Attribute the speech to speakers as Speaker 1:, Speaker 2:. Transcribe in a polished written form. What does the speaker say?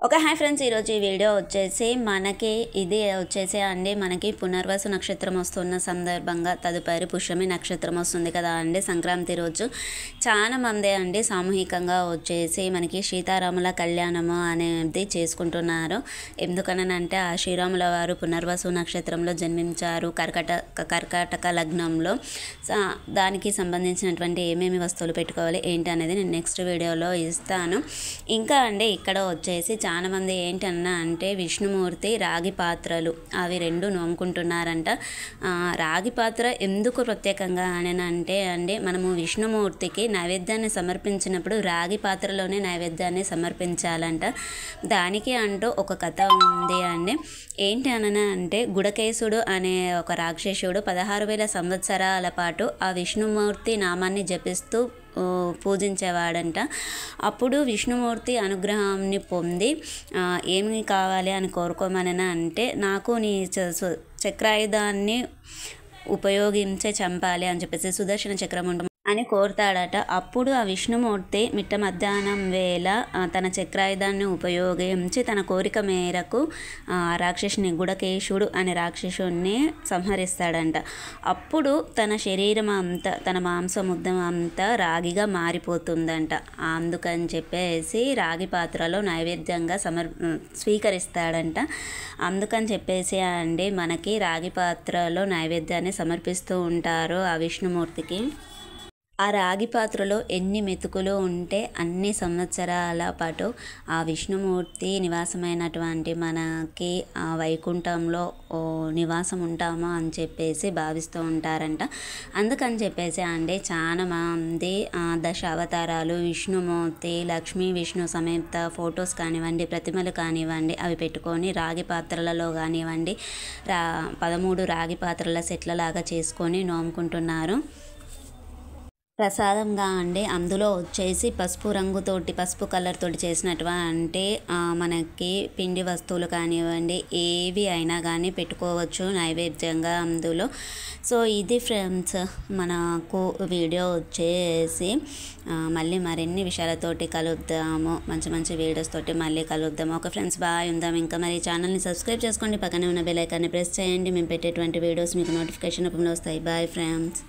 Speaker 1: Okay hi friends, ఈరోజు ఈ video వచ్చేసి మనకి పునర్వసు నక్షత్రం వస్తున్న సందర్భంగా తదుపరి పుష్యమి నక్షత్రం వస్తుంది కదా అండి. సంక్రాంతి రోజు చాలా మంది అండి సామూహికంగా వచ్చేసి మనకి సీతారాముల కళ్యాణము అనేది చేసుకుంటున్నారు. ఎందుకనంటే ఆ శ్రీరాముల వారు పునర్వసు నక్షత్రంలో జన్మించారు, కర్కాటక లగ్నంలో. దానికి సంబంధించినటువంటి ఏమేమి వస్తువులు పెట్టుకోవాలి ఏంటి అనేది నేను నెక్స్ట్ వీడియోలో ఇస్తాను. ఇంకా అండి ఇక్కడ వచ్చేసి చాలా మంది ఏంటన్నా అంటే విష్ణుమూర్తి రాగి పాత్రలు అవి రెండు నోముకుంటున్నారంట. రాగి పాత్ర ఎందుకు ప్రత్యేకంగా అని అంటే అండి, మనము విష్ణుమూర్తికి నైవేద్యాన్ని సమర్పించినప్పుడు రాగి పాత్రలోనే నైవేద్యాన్ని సమర్పించాలంట. దానికి అంటూ ఒక కథ ఉంది అండి. ఏంటి అంటే గుడకేశుడు అనే ఒక రాక్షసుడు 16,000 సంవత్సరాల పాటు ఆ విష్ణుమూర్తి నామాన్ని జపిస్తూ పూజించేవాడంట. అప్పుడు విష్ణుమూర్తి అనుగ్రహాన్ని పొంది ఏమి కావాలి అని కోరుకోమని అంటే, నాకు నీ చక్రాయుధాన్ని ఉపయోగించే చంపాలి అని చెప్పేసి సుదర్శన చక్రం ఉంటుంది అని కోరుతాడట. అప్పుడు ఆ విష్ణుమూర్తి మిట్ట మధ్యాహ్నం వేళ తన చక్రాయుధాన్ని ఉపయోగించి తన కోరిక మేరకు రాక్షసుని గుడకేశుడు అనే రాక్షసుని సంహరిస్తాడంట. అప్పుడు తన శరీరం అంతా, తన మాంసముద్దం అంతా రాగిగా మారిపోతుందంట. అందుకని చెప్పేసి రాగి పాత్రలో నైవేద్యంగా స్వీకరిస్తాడంట. అందుకని చెప్పేసి అండి మనకి రాగి పాత్రలో నైవేద్యాన్ని సమర్పిస్తూ ఉంటారు ఆ విష్ణుమూర్తికి. ఆ రాగి పాత్రలో ఎన్ని మెతుకులు ఉంటే అన్ని సంవత్సరాల పాటు ఆ విష్ణుమూర్తి నివాసమైనటువంటి మనకి ఆ వైకుంఠంలో నివాసం ఉంటామో అని చెప్పేసి భావిస్తూ ఉంటారంట. అందుకని చెప్పేసి అండి చాలా మంది దశ అవతారాలు, విష్ణుమూర్తి, లక్ష్మీ విష్ణు సమేత ఫొటోస్ కానివ్వండి, ప్రతిమలు కానివ్వండి అవి పెట్టుకొని రాగి పాత్రలలో కానివ్వండి 13 రాగి పాత్రల సెట్లలాగా చేసుకొని నోముకుంటున్నారు ప్రసాదంగా అండి. అందులో వచ్చేసి పసుపు కలర్ తోటి చేసినటువంటి మనకి పిండి వస్తువులు కానివ్వండి ఏవి అయినా కానీ పెట్టుకోవచ్చు నైవేద్యంగా అందులో. సో ఇది ఫ్రెండ్స్ మనకు వీడియో వచ్చేసి మళ్ళీ మరిన్ని విషయాలతోటి కలుద్దాము, మంచి మంచి వీడియోస్ తోటి మళ్ళీ కలుద్దాము. ఓకే ఫ్రెండ్స్, బాయ్, ఉందాం. ఇంకా మరి ఛానల్ని సబ్స్క్రైబ్ చేసుకోండి, పక్కనే ఉన్న బెల్ ఐకాన్ని ప్రెస్ చేయండి. మేము పెట్టేటువంటి వీడియోస్ మీకు నోటిఫికేషన్ రూపంలో వస్తాయి. Bye friends.